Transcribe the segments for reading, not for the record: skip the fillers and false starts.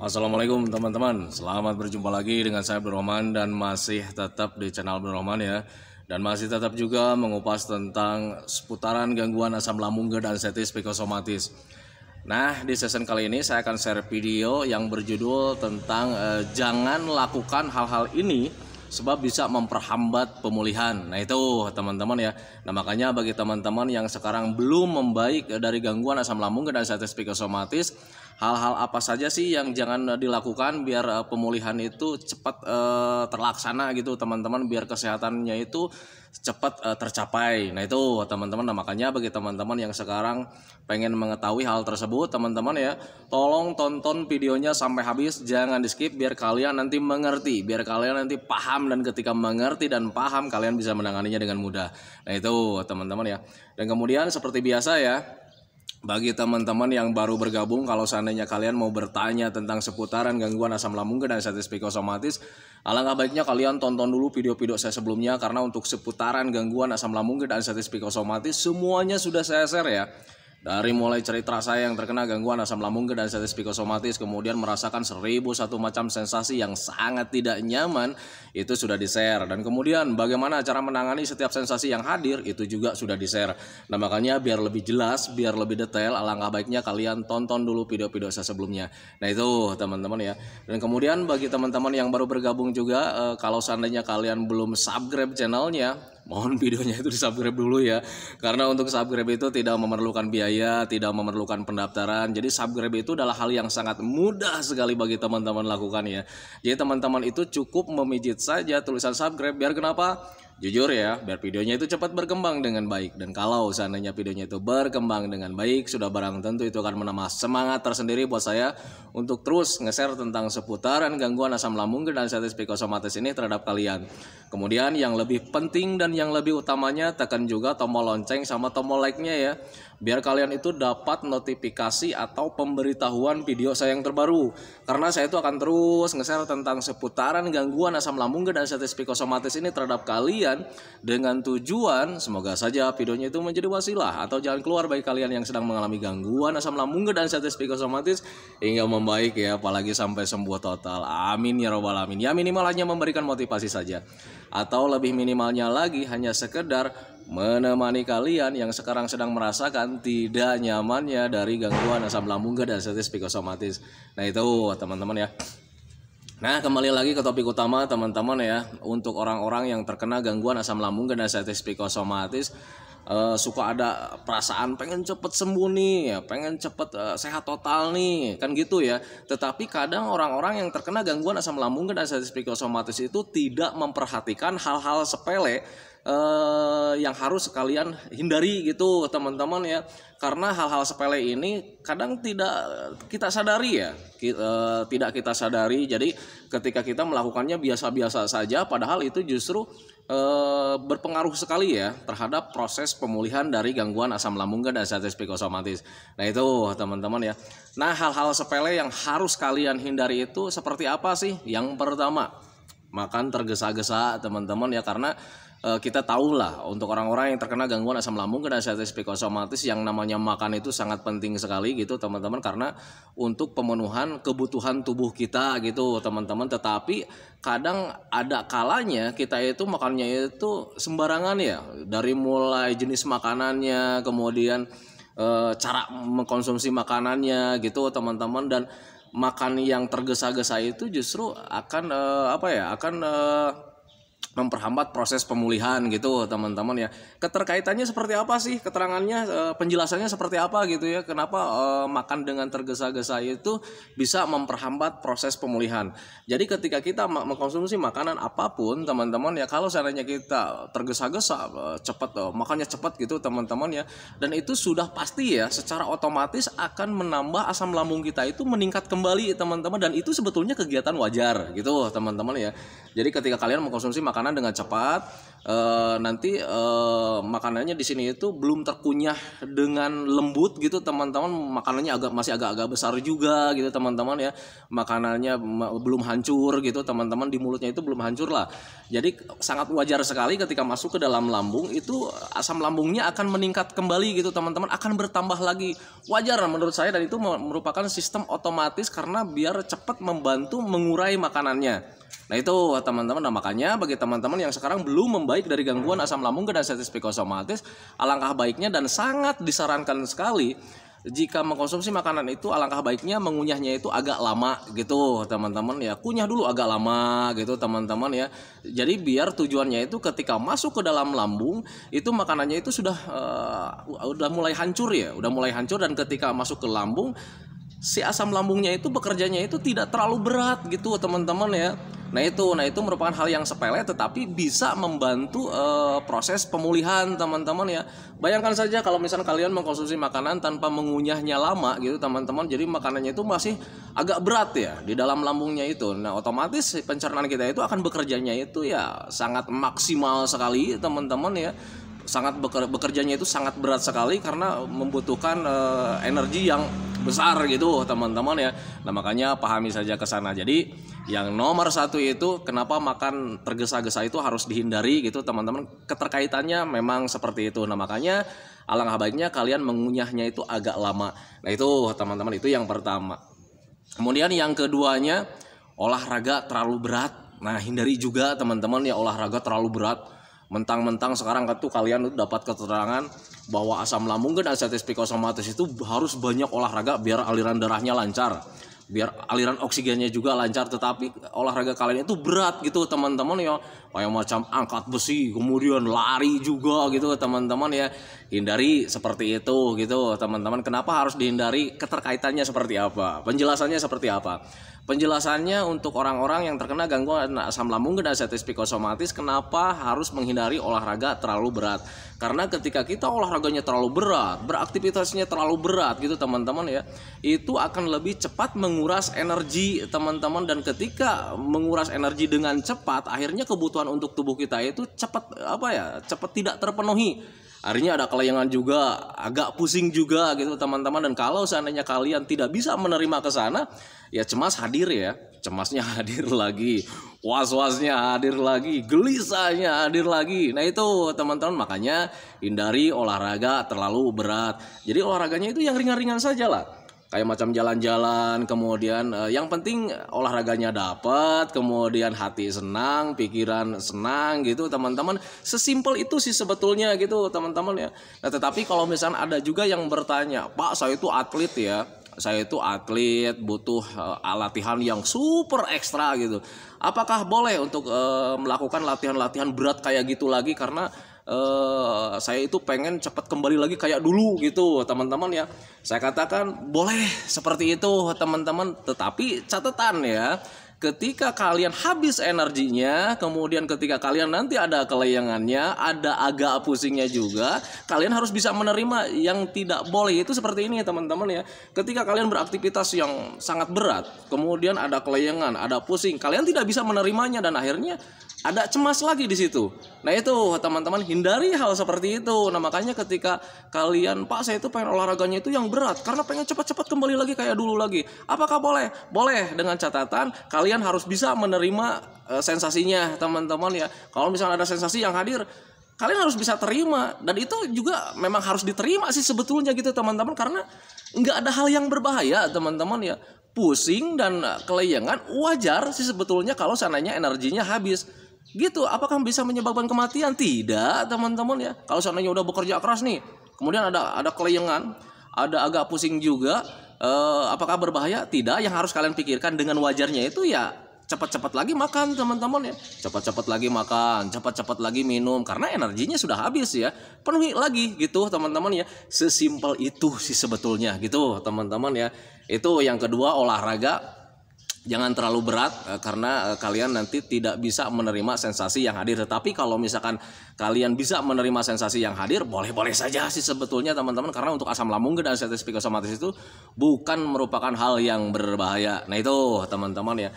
Assalamualaikum teman-teman, selamat berjumpa lagi dengan saya Abdurrahman dan masih tetap di channel Abdurrahman ya. Dan masih tetap juga mengupas tentang seputaran gangguan asam lambung dan anestesi psikosomatis. Nah, di season kali ini saya akan share video yang berjudul tentang jangan lakukan hal-hal ini sebab bisa memperhambat pemulihan. Nah itu teman-teman ya. Nah makanya bagi teman-teman yang sekarang belum membaik dari gangguan asam lambung dan anestesi psikosomatis, hal-hal apa saja sih yang jangan dilakukan biar pemulihan itu cepat terlaksana gitu teman-teman, biar kesehatannya itu cepat tercapai. Nah itu teman-teman, nah makanya bagi teman-teman yang sekarang pengen mengetahui hal tersebut teman-teman ya, tolong tonton videonya sampai habis, jangan di skip biar kalian nanti mengerti, biar kalian nanti paham, dan ketika mengerti dan paham kalian bisa menanganinya dengan mudah. Nah itu teman-teman ya. Dan kemudian seperti biasa ya, bagi teman-teman yang baru bergabung, kalau seandainya kalian mau bertanya tentang seputaran gangguan asam lambung dan anestesi psikosomatis, alangkah baiknya kalian tonton dulu video-video saya sebelumnya, karena untuk seputaran gangguan asam lambung dan anestesi psikosomatis semuanya sudah saya share ya. Dari mulai cerita saya yang terkena gangguan asam lambung dan anestesi psikosomatis, kemudian merasakan 1001 macam sensasi yang sangat tidak nyaman, itu sudah di-share. Dan kemudian bagaimana cara menangani setiap sensasi yang hadir, itu juga sudah di-share. Nah makanya biar lebih jelas, biar lebih detail, alangkah baiknya kalian tonton dulu video-video saya sebelumnya. Nah itu teman-teman ya. Dan kemudian bagi teman-teman yang baru bergabung juga, kalau seandainya kalian belum subscribe channelnya, mohon videonya itu di subscribe dulu ya. Karena untuk subscribe itu tidak memerlukan biaya, tidak memerlukan pendaftaran. Jadi subscribe itu adalah hal yang sangat mudah sekali bagi teman-teman lakukan ya. Jadi teman-teman itu cukup memijit saja tulisan subscribe. Biar kenapa? Jujur ya, biar videonya itu cepat berkembang dengan baik. Dan kalau seandainya videonya itu berkembang dengan baik, sudah barang tentu itu akan menambah semangat tersendiri buat saya untuk terus nge-share tentang seputaran gangguan asam lambung dan anestesi psikosomatis ini terhadap kalian. Kemudian yang lebih penting dan yang lebih utamanya, tekan juga tombol lonceng sama tombol like-nya ya, biar kalian itu dapat notifikasi atau pemberitahuan video saya yang terbaru. Karena saya itu akan terus nge-share tentang seputaran gangguan asam lambung dan anestesi psikosomatis ini terhadap kalian, dengan tujuan semoga saja videonya itu menjadi wasilah atau jalan keluar bagi kalian yang sedang mengalami gangguan asam lambung dan anestesi psikosomatis hingga membaik ya, apalagi sampai sembuh total. Amin ya robbal alamin. Ya minimal hanya memberikan motivasi saja, atau lebih minimalnya lagi hanya sekedar menemani kalian yang sekarang sedang merasakan tidak nyamannya dari gangguan asam lambung dan anestesi psikosomatis. Nah itu teman-teman ya. Nah kembali lagi ke topik utama teman-teman ya. Untuk orang-orang yang terkena gangguan asam lambung dan anestesi psikosomatis, suka ada perasaan pengen cepet sembuh nih ya, pengen cepet sehat total nih, kan gitu ya. Tetapi kadang orang-orang yang terkena gangguan asam lambung dan anestesi psikosomatis itu tidak memperhatikan hal-hal sepele yang harus kalian hindari gitu teman-teman ya. Karena hal-hal sepele ini kadang tidak kita sadari ya, tidak kita sadari. Jadi ketika kita melakukannya biasa-biasa saja, padahal itu justru berpengaruh sekali ya terhadap proses pemulihan dari gangguan asam lambung dan anestesi psikosomatis. Nah itu teman-teman ya. Nah hal-hal sepele yang harus kalian hindari itu seperti apa sih? Yang pertama, makan tergesa-gesa teman-teman ya. Karena kita tahu lah untuk orang-orang yang terkena gangguan asam lambung dan anestesi psikosomatis, yang namanya makan itu sangat penting sekali gitu teman-teman, karena untuk pemenuhan kebutuhan tubuh kita gitu teman-teman. Tetapi kadang ada kalanya kita itu makannya itu sembarangan ya, dari mulai jenis makanannya, kemudian cara mengkonsumsi makanannya gitu teman-teman. Dan makan yang tergesa-gesa itu justru akan memperhambat proses pemulihan gitu teman-teman ya. Keterkaitannya seperti apa sih, keterangannya, penjelasannya seperti apa gitu ya, kenapa makan dengan tergesa-gesa itu bisa memperhambat proses pemulihan. Jadi ketika kita mengkonsumsi makanan apapun teman-teman ya, kalau seandainya kita tergesa-gesa makannya cepat gitu teman-teman ya, dan itu sudah pasti ya secara otomatis akan menambah asam lambung kita itu meningkat kembali teman-teman. Dan itu sebetulnya kegiatan wajar gitu teman-teman ya. Jadi ketika kalian mengkonsumsi makanan dengan cepat, nanti makanannya di sini itu belum terkunyah dengan lembut gitu teman-teman, makanannya masih agak-agak besar juga gitu teman-teman ya, makanannya belum hancur gitu teman-teman, di mulutnya itu belum hancur lah. Jadi sangat wajar sekali ketika masuk ke dalam lambung itu asam lambungnya akan meningkat kembali gitu teman-teman, akan bertambah lagi, wajar menurut saya, dan itu merupakan sistem otomatis karena biar cepat membantu mengurai makanannya. Nah itu teman-teman, nah makanya bagi teman-teman yang sekarang belum membaik dari gangguan asam lambung dan gastritis psikosomatis, alangkah baiknya dan sangat disarankan sekali jika mengkonsumsi makanan itu, alangkah baiknya mengunyahnya itu agak lama gitu teman-teman ya, kunyah dulu agak lama gitu teman-teman ya. Jadi biar tujuannya itu ketika masuk ke dalam lambung itu makanannya itu udah mulai hancur ya, udah mulai hancur, dan ketika masuk ke lambung si asam lambungnya itu bekerjanya itu tidak terlalu berat gitu teman-teman ya. Nah itu merupakan hal yang sepele tetapi bisa membantu proses pemulihan teman-teman ya. Bayangkan saja kalau misalnya kalian mengkonsumsi makanan tanpa mengunyahnya lama gitu teman-teman, jadi makanannya itu masih agak berat ya di dalam lambungnya itu. Nah otomatis pencernaan kita itu akan bekerjanya itu ya sangat maksimal sekali teman-teman ya. Sangat bekerjanya itu sangat berat sekali karena membutuhkan energi yang besar gitu teman-teman ya. Nah makanya pahami saja ke sana. Jadi yang nomor satu itu kenapa makan tergesa-gesa itu harus dihindari gitu teman-teman, keterkaitannya memang seperti itu. Nah makanya alangkah baiknya kalian mengunyahnya itu agak lama. Nah itu teman-teman, itu yang pertama. Kemudian yang keduanya, olahraga terlalu berat. Nah hindari juga teman-teman ya olahraga terlalu berat. Mentang-mentang sekarang tuh kalian dapat keterangan bahwa asam lambung dan gastritis psikosomatis itu harus banyak olahraga biar aliran darahnya lancar, biar aliran oksigennya juga lancar, tetapi olahraga kalian itu berat gitu teman-teman ya, kayak macam angkat besi, kemudian lari juga gitu teman-teman ya. Hindari seperti itu gitu teman-teman. Kenapa harus dihindari? Keterkaitannya seperti apa? Penjelasannya seperti apa? Penjelasannya untuk orang-orang yang terkena gangguan asam lambung dan gastritis psikosomatis, kenapa harus menghindari olahraga terlalu berat? Karena ketika kita olahraganya terlalu berat, beraktivitasnya terlalu berat gitu teman-teman ya, itu akan lebih cepat menguras energi teman-teman, dan ketika menguras energi dengan cepat, akhirnya kebutuhan untuk tubuh kita itu cepat tidak terpenuhi. Akhirnya ada kelayangan juga, agak pusing juga gitu teman-teman. Dan kalau seandainya kalian tidak bisa menerima ke sana, ya cemas hadir ya, cemasnya hadir lagi, was-wasnya hadir lagi, gelisahnya hadir lagi. Nah itu teman-teman, makanya hindari olahraga terlalu berat. Jadi olahraganya itu yang ringan-ringan saja lah, kayak macam jalan-jalan, kemudian yang penting olahraganya dapat, kemudian hati senang, pikiran senang gitu teman-teman. Sesimpel itu sih sebetulnya gitu teman-teman ya. Nah tetapi kalau misalnya ada juga yang bertanya, Pak saya itu atlet ya, saya itu atlet butuh latihan yang super ekstra gitu, apakah boleh untuk melakukan latihan-latihan berat kayak gitu lagi, karena saya itu pengen cepat kembali lagi kayak dulu gitu teman-teman ya. Saya katakan boleh seperti itu teman-teman, tetapi catatan ya, ketika kalian habis energinya, kemudian ketika kalian nanti ada kelayangannya, ada agak pusingnya juga, kalian harus bisa menerima. Yang tidak boleh itu seperti ini teman-teman ya, ketika kalian beraktivitas yang sangat berat, kemudian ada kelayangan, ada pusing, kalian tidak bisa menerimanya dan akhirnya ada cemas lagi di situ. Nah itu teman-teman, hindari hal seperti itu. Nah makanya ketika kalian, Pak saya itu pengen olahraganya itu yang berat karena pengen cepat-cepat kembali lagi kayak dulu lagi, apakah boleh? Boleh, dengan catatan kalian harus bisa menerima sensasinya teman-teman ya. Kalau misalnya ada sensasi yang hadir, kalian harus bisa terima, dan itu juga memang harus diterima sih sebetulnya gitu teman-teman, karena nggak ada hal yang berbahaya teman-teman ya. Pusing dan kelayangan wajar sih sebetulnya kalau seandainya energinya habis gitu. Apakah bisa menyebabkan kematian? Tidak teman-teman ya. Kalau seandainya udah bekerja keras nih, kemudian ada kelayangan, ada agak pusing juga, apakah berbahaya? Tidak. Yang harus kalian pikirkan dengan wajarnya itu ya cepat-cepat lagi makan teman-teman ya, cepat-cepat lagi makan, cepat-cepat lagi minum, karena energinya sudah habis ya, penuhi lagi gitu teman-teman ya. Sesimpel itu sih sebetulnya gitu teman-teman ya. Itu yang kedua, olahraga jangan terlalu berat karena kalian nanti tidak bisa menerima sensasi yang hadir. Tetapi kalau misalkan kalian bisa menerima sensasi yang hadir, boleh-boleh saja sih sebetulnya teman-teman, karena untuk asam lambung dan gastritis psikosomatis itu bukan merupakan hal yang berbahaya. Nah itu teman-teman ya.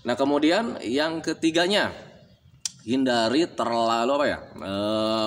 Nah kemudian yang ketiganya hindari terlalu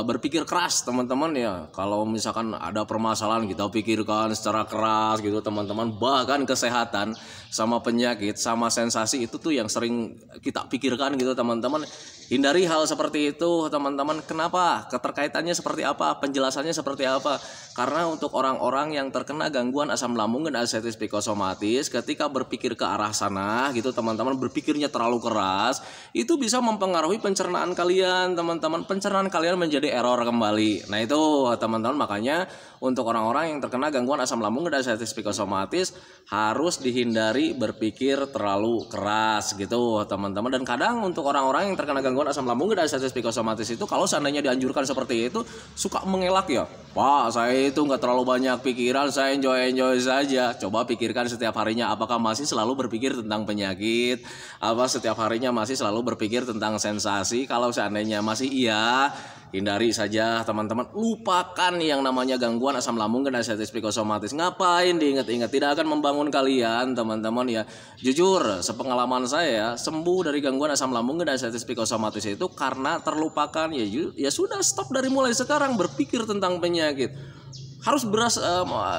berpikir keras teman-teman ya. Kalau misalkan ada permasalahan kita pikirkan secara keras gitu teman-teman, bahkan kesehatan sama penyakit sama sensasi itu tuh yang sering kita pikirkan gitu teman-teman. Hindari hal seperti itu teman-teman. Kenapa? Keterkaitannya seperti apa? Penjelasannya seperti apa? Karena untuk orang-orang yang terkena gangguan asam lambung dan ascites psikosomatis, ketika berpikir ke arah sana gitu teman-teman, berpikirnya terlalu keras, itu bisa mempengaruhi pencernaan kalian teman-teman. Pencernaan kalian menjadi error kembali. Nah itu teman-teman, makanya untuk orang-orang yang terkena gangguan asam lambung dan ascites psikosomatis harus dihindari berpikir terlalu keras gitu teman-teman. Dan kadang untuk orang-orang yang terkena gangguan asam lambung dan ascites psikosomatis itu, kalau seandainya dianjurkan seperti itu, suka mengelak ya. Pak, saya itu nggak terlalu banyak pikiran, saya enjoy saja. Coba pikirkan setiap harinya, apakah masih selalu berpikir tentang penyakit? Apa setiap harinya masih selalu berpikir tentang sensasi? Kalau seandainya masih iya, hindari saja teman-teman. Lupakan yang namanya gangguan asam lambung dan ascites psikosomatis. Ngapain diingat-ingat? Tidak akan membangun kalian teman-teman ya. Jujur, sepengalaman saya sembuh dari gangguan asam lambung dan ascites psikosomatis itu karena terlupakan. Ya sudah, stop dari mulai sekarang berpikir tentang penyakit. Harus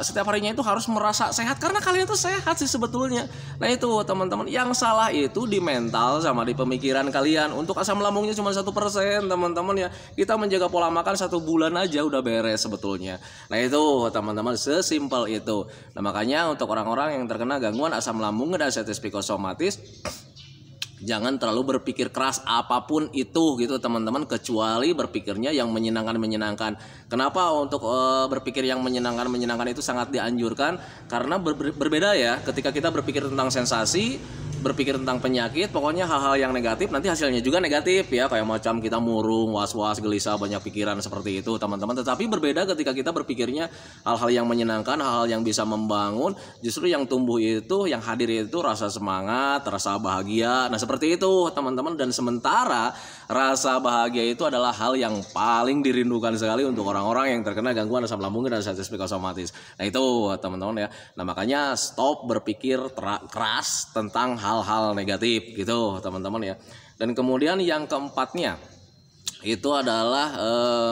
setiap harinya itu harus merasa sehat, karena kalian tuh sehat sih sebetulnya. Nah itu teman-teman, yang salah itu di mental sama di pemikiran kalian. Untuk asam lambungnya cuma 1% teman-teman ya. Kita menjaga pola makan 1 bulan aja udah beres sebetulnya. Nah itu teman-teman, sesimpel itu. Nah makanya untuk orang-orang yang terkena gangguan asam lambung dan ascites psikosomatis, jangan terlalu berpikir keras apapun itu gitu teman-teman, kecuali berpikirnya yang menyenangkan. Kenapa untuk berpikir yang menyenangkan itu sangat dianjurkan? Karena berbeda ya, ketika kita berpikir tentang sensasi, berpikir tentang penyakit, pokoknya hal-hal yang negatif nanti hasilnya juga negatif ya, kayak macam kita murung, was-was, gelisah, banyak pikiran seperti itu teman-teman. Tetapi berbeda ketika kita berpikirnya hal-hal yang menyenangkan, hal-hal yang bisa membangun, justru yang tumbuh itu, yang hadir itu rasa semangat, rasa bahagia. Nah seperti itu teman-teman. Dan sementara rasa bahagia itu adalah hal yang paling dirindukan sekali untuk orang-orang yang terkena gangguan asam lambung dan ascites psikosomatis. Nah itu teman-teman ya. Nah makanya stop berpikir keras tentang hal-hal negatif gitu teman-teman ya. Dan kemudian yang keempatnya itu adalah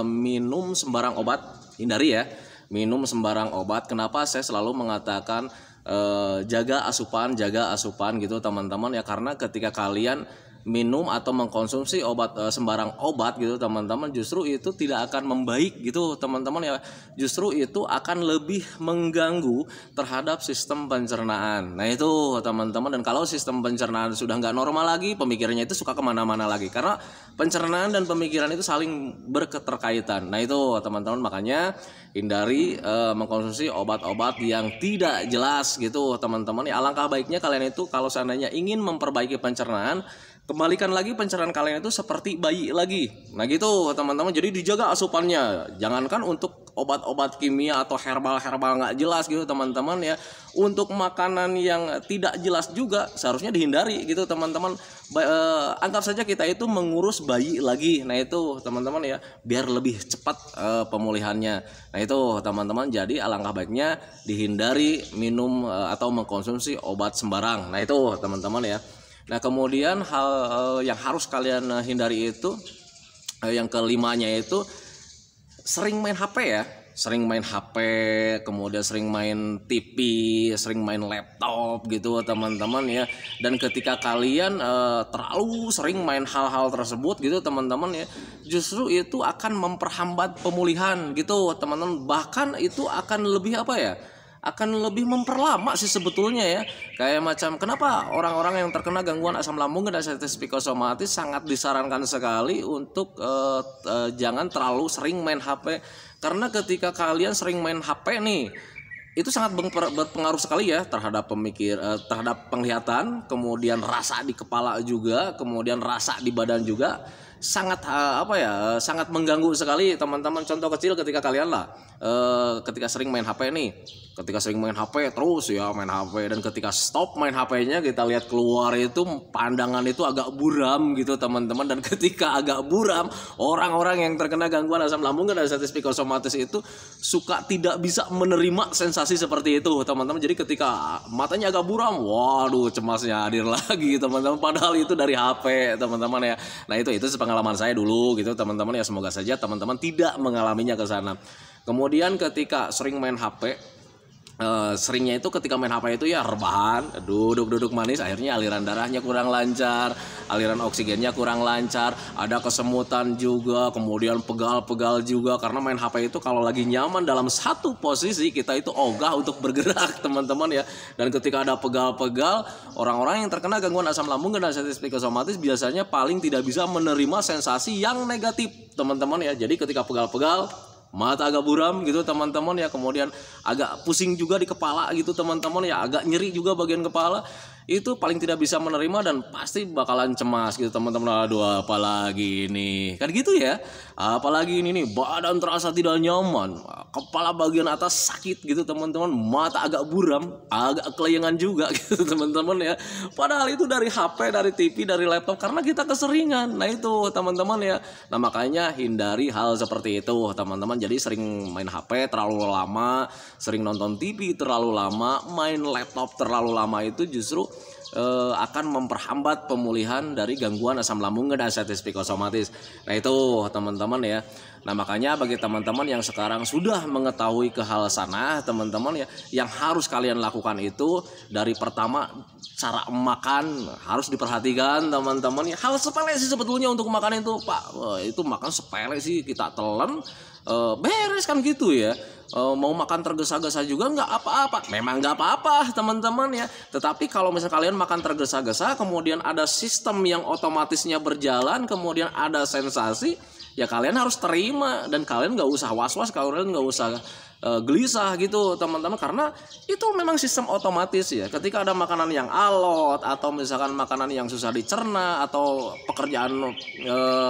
minum sembarang obat. Hindari ya minum sembarang obat. Kenapa saya selalu mengatakan jaga asupan gitu teman-teman ya, karena ketika kalian minum atau mengkonsumsi obat sembarang obat gitu teman-teman, justru itu tidak akan membaik gitu teman-teman ya. Justru itu akan lebih mengganggu terhadap sistem pencernaan. Nah itu teman-teman. Dan kalau sistem pencernaan sudah nggak normal lagi, pemikirannya itu suka kemana-mana lagi, karena pencernaan dan pemikiran itu saling berketerkaitan. Nah itu teman-teman, makanya hindari mengkonsumsi obat-obat yang tidak jelas gitu teman-teman ya. Alangkah baiknya kalian itu kalau seandainya ingin memperbaiki pencernaan, kembalikan lagi pencernaan kalian itu seperti bayi lagi. Nah gitu teman-teman. Jadi dijaga asupannya. Jangankan untuk obat-obat kimia atau herbal nggak jelas gitu teman-teman ya. Untuk makanan yang tidak jelas juga seharusnya dihindari gitu teman-teman. Anggap saja kita itu mengurus bayi lagi. Nah itu teman-teman ya, biar lebih cepat pemulihannya. Nah itu teman-teman. Jadi alangkah baiknya dihindari minum atau mengkonsumsi obat sembarang. Nah itu teman-teman ya. Nah kemudian hal yang harus kalian hindari itu, yang kelimanya itu sering main HP ya. Sering main HP, kemudian sering main TV, sering main laptop gitu teman-teman ya. Dan ketika kalian terlalu sering main hal-hal tersebut gitu teman-teman ya, justru itu akan memperhambat pemulihan gitu teman-teman. Bahkan itu akan lebih akan lebih memperlama sih sebetulnya ya. Kayak macam kenapa orang-orang yang terkena gangguan asam lambung dan ascites psikosomatis sangat disarankan sekali untuk jangan terlalu sering main HP. Karena ketika kalian sering main HP nih, itu sangat berpengaruh sekali ya terhadap terhadap penglihatan, kemudian rasa di kepala juga, kemudian rasa di badan juga. Sangat sangat mengganggu sekali teman-teman. Contoh kecil, ketika kalian ketika sering main HP nih, ketika sering main HP terus ya main HP, dan ketika stop main HP-nya kita lihat keluar itu pandangan itu agak buram gitu teman-teman. Dan ketika agak buram, orang-orang yang terkena gangguan asam lambung dan ascites psikosomatis itu suka tidak bisa menerima sensasi seperti itu teman-teman. Jadi ketika matanya agak buram, waduh cemasnya hadir lagi teman-teman, padahal itu dari HP teman-teman ya. Nah itu pengalaman saya dulu gitu teman-teman ya, semoga saja teman-teman tidak mengalaminya ke sana. Kemudian ketika sering main HP, seringnya itu ketika main HP itu ya rebahan, duduk manis, akhirnya aliran darahnya kurang lancar, aliran oksigennya kurang lancar, ada kesemutan juga, kemudian pegal-pegal juga, karena main HP itu kalau lagi nyaman dalam satu posisi kita itu ogah untuk bergerak teman-teman ya. Dan ketika ada pegal-pegal, orang-orang yang terkena gangguan asam lambung dan sensitif psikosomatis biasanya paling tidak bisa menerima sensasi yang negatif teman-teman ya. Jadi ketika pegal-pegal, mata agak buram gitu teman-teman ya, kemudian agak pusing juga di kepala gitu teman-teman ya, agak nyeri juga bagian kepala, itu paling tidak bisa menerima dan pasti bakalan cemas gitu teman-teman. Aduh, apalagi ini kan gitu ya, apalagi ini nih badan terasa tidak nyaman, kepala bagian atas sakit gitu teman-teman, mata agak buram, agak kelayangan juga gitu teman-teman ya, padahal itu dari HP, dari TV, dari laptop, karena kita keseringan. Nah itu teman-teman ya, nah makanya hindari hal seperti itu teman-teman. Jadi sering main HP terlalu lama, sering nonton TV terlalu lama, main laptop terlalu lama itu justru akan memperhambat pemulihan dari gangguan asam lambung dan sensitif psikosomatis. Nah itu teman-teman ya. Nah makanya bagi teman-teman yang sekarang sudah mengetahui ke hal sana teman-teman ya, yang harus kalian lakukan itu dari pertama cara makan harus diperhatikan teman-teman ya. Hal sepele sih sebetulnya untuk makan itu Pak, itu makan sepele sih, kita telan beres kan gitu ya. Mau makan tergesa-gesa juga nggak apa-apa, memang nggak apa-apa teman-teman ya. Tetapi kalau misalnya kalian makan tergesa-gesa, kemudian ada sistem yang otomatisnya berjalan, kemudian ada sensasi, ya kalian harus terima dan kalian nggak usah was-was, kalian nggak usah gelisah gitu teman-teman, karena itu memang sistem otomatis ya. Ketika ada makanan yang alot atau misalkan makanan yang susah dicerna atau pekerjaan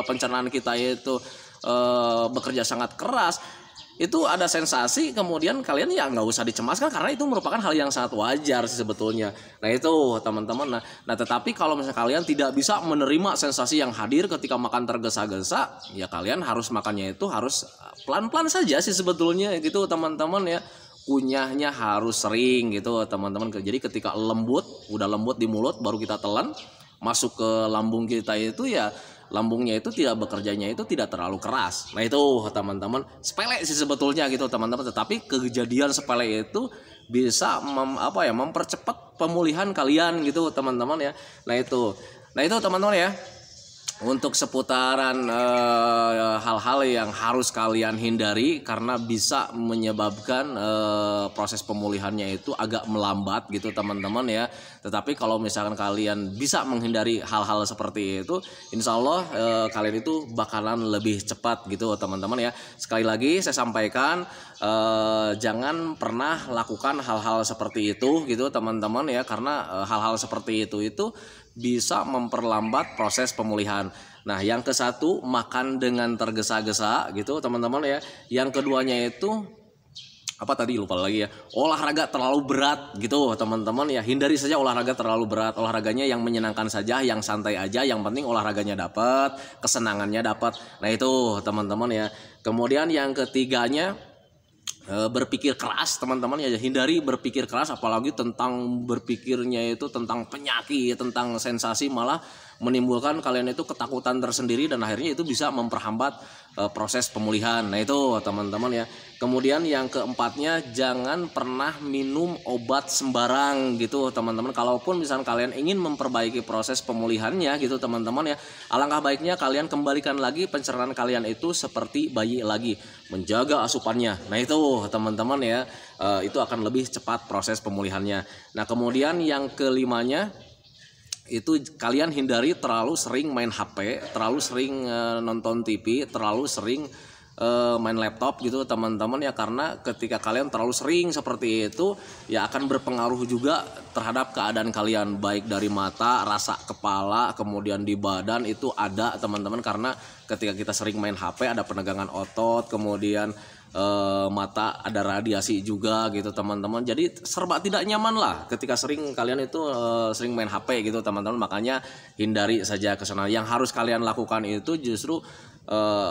pencernaan kita itu bekerja sangat keras, itu ada sensasi, kemudian kalian ya nggak usah dicemaskan karena itu merupakan hal yang sangat wajar sih sebetulnya. Nah itu teman-teman. Nah tetapi kalau misalnya kalian tidak bisa menerima sensasi yang hadir ketika makan tergesa-gesa, ya kalian harus makannya itu harus pelan-pelan saja sih sebetulnya gitu teman-teman ya. Kunyahnya harus sering gitu teman-teman. Jadi ketika udah lembut di mulut baru kita telan masuk ke lambung kita itu ya, lambungnya itu tidak bekerjanya itu tidak terlalu keras. Nah itu teman-teman, sepele sih sebetulnya gitu teman-teman, tetapi kejadian sepele itu bisa mempercepat pemulihan kalian gitu teman-teman ya. Nah itu teman-teman ya, untuk seputaran hal-hal yang harus kalian hindari karena bisa menyebabkan proses pemulihannya itu agak melambat gitu teman-teman ya. Tetapi kalau misalkan kalian bisa menghindari hal-hal seperti itu, insya Allah kalian itu bakalan lebih cepat gitu teman-teman ya. Sekali lagi saya sampaikan, jangan pernah lakukan hal-hal seperti itu gitu teman-teman ya, karena hal-hal seperti itu bisa memperlambat proses pemulihan. Nah yang ke satu, makan dengan tergesa-gesa gitu teman-teman ya. Yang keduanya itu apa tadi, lupa lagi ya, olahraga terlalu berat gitu teman-teman ya. Hindari saja olahraga terlalu berat, olahraganya yang menyenangkan saja, yang santai aja, yang penting olahraganya dapat, kesenangannya dapat. Nah itu teman-teman ya. Kemudian yang ketiganya, berpikir keras teman-teman ya. Hindari berpikir keras, apalagi tentang berpikirnya itu tentang penyakit, tentang sensasi, malah menimbulkan kalian itu ketakutan tersendiri dan akhirnya itu bisa memperhambat proses pemulihan. Nah itu teman-teman ya. Kemudian yang keempatnya, jangan pernah minum obat sembarang gitu teman-teman. Kalaupun misalnya kalian ingin memperbaiki proses pemulihannya gitu teman-teman ya, alangkah baiknya kalian kembalikan lagi pencernaan kalian itu seperti bayi lagi, menjaga asupannya. Nah itu teman-teman ya, itu akan lebih cepat proses pemulihannya. Nah kemudian yang kelimanya itu, kalian hindari terlalu sering main HP, terlalu sering nonton TV, terlalu sering main laptop gitu teman-teman ya, karena ketika kalian terlalu sering seperti itu ya akan berpengaruh juga terhadap keadaan kalian, baik dari mata, rasa kepala, kemudian di badan itu ada teman-teman, karena ketika kita sering main HP ada penegangan otot, kemudian mata ada radiasi juga gitu teman-teman. Jadi serba tidak nyaman lah ketika kalian itu sering main HP gitu teman-teman. Makanya hindari saja kesana. Yang harus kalian lakukan itu justru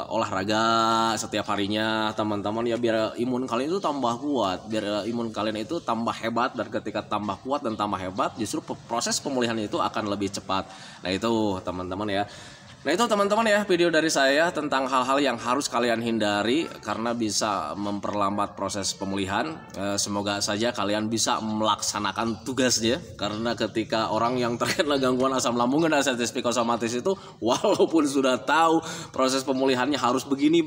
olahraga setiap harinya teman-teman ya, biar imun kalian itu tambah kuat, biar imun kalian itu tambah hebat, dan ketika tambah kuat dan tambah hebat justru proses pemulihan itu akan lebih cepat. Nah itu teman-teman ya. Nah itu teman-teman ya video dari saya tentang hal-hal yang harus kalian hindari karena bisa memperlambat proses pemulihan. Semoga saja kalian bisa melaksanakan tugasnya, karena ketika orang yang terkena gangguan asam lambung dan diabetes psikosomatis itu walaupun sudah tahu proses pemulihannya harus begini,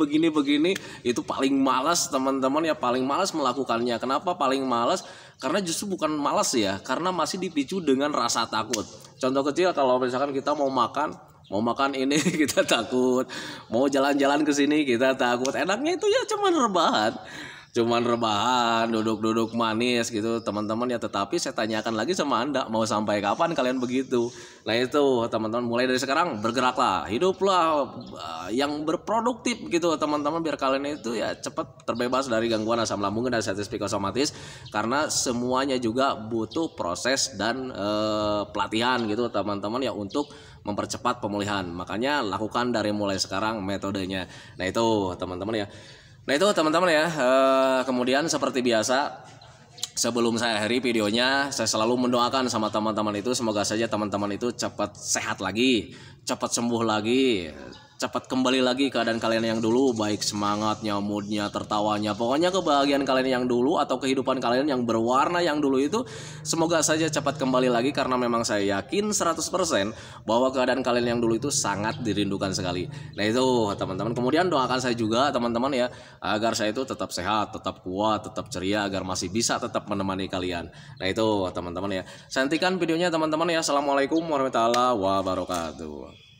itu paling malas teman-teman ya, paling malas melakukannya. Kenapa paling malas? Karena justru bukan malas ya, karena masih dipicu dengan rasa takut. Contoh kecil, kalau misalkan kita mau makan ini kita takut, mau jalan-jalan ke sini kita takut. Enaknya itu ya cuman rebahan, duduk-duduk manis gitu teman-teman ya. Tetapi saya tanyakan lagi sama Anda, mau sampai kapan kalian begitu? Nah itu teman-teman, mulai dari sekarang bergeraklah, hiduplah yang berproduktif gitu teman-teman, biar kalian itu ya cepat terbebas dari gangguan asam lambung dan diabetes psikosomatis. Karena semuanya juga butuh proses dan pelatihan gitu teman-teman ya, untuk mempercepat pemulihan. Makanya lakukan dari mulai sekarang metodenya. Nah itu teman-teman ya. Kemudian seperti biasa, sebelum saya akhiri videonya, saya selalu mendoakan sama teman-teman itu, semoga saja teman-teman itu cepat sehat lagi, cepat sembuh lagi, cepat kembali lagi keadaan kalian yang dulu, baik semangatnya, moodnya, tertawanya, pokoknya kebahagiaan kalian yang dulu atau kehidupan kalian yang berwarna yang dulu itu semoga saja cepat kembali lagi, karena memang saya yakin 100% bahwa keadaan kalian yang dulu itu sangat dirindukan sekali. Nah itu teman-teman, kemudian doakan saya juga teman-teman ya, agar saya itu tetap sehat, tetap kuat, tetap ceria, agar masih bisa tetap menemani kalian. Nah itu teman-teman ya, saya hentikan videonya teman-teman ya. Assalamualaikum warahmatullahi wabarakatuh.